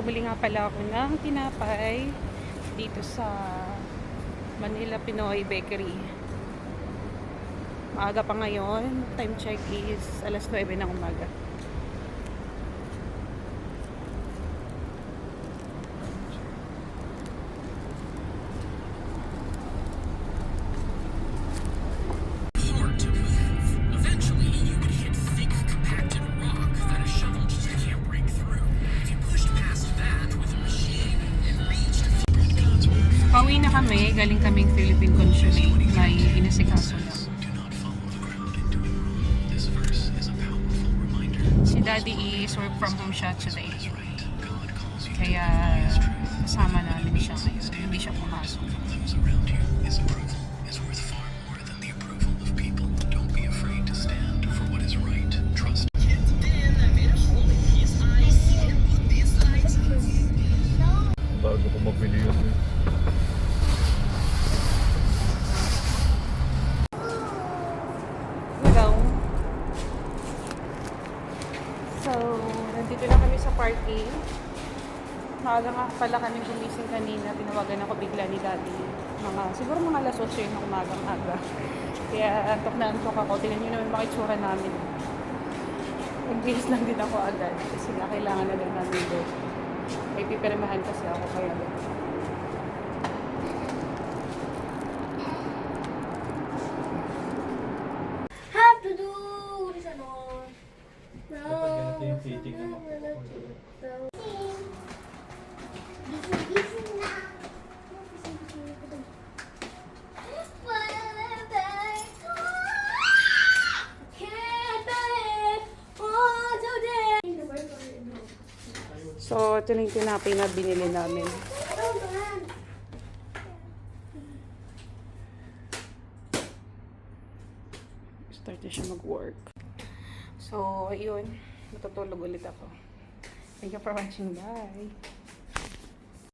Bumili nga pala ako ng tinapay dito sa Manila Pinoy Bakery. Maaga pa ngayon. Time check is alas 9 ng umaga. Pauwi na kami, galing kaming Philippine Consulate. May inasikaso lang. Si Daddy is work from home siya today. Kaya kasama namin siya ngayon. Hindi siya pumasok. Bago ko mabili yun. Hello. So, nandito na kami sa parking. Maaga nga pala kami gumising kanina. Tinawagan ako bigla ni Daddy. Siguro mga alas 8 yun ng umagang aga. Kaya antok na antok ako. Tingnan nyo naman mga itsura namin. Nag-bihis lang din ako agad. Kasi nga kailangan na din namin doon. May pipirmahan kasi ako kaya doon. Have to do this and all. Dapat ganito yung fitting ng So, ito na yung tinapay na binili namin. Start na siya mag-work. So, ayun. Matutulog ulit ako. Thank you for watching. Bye!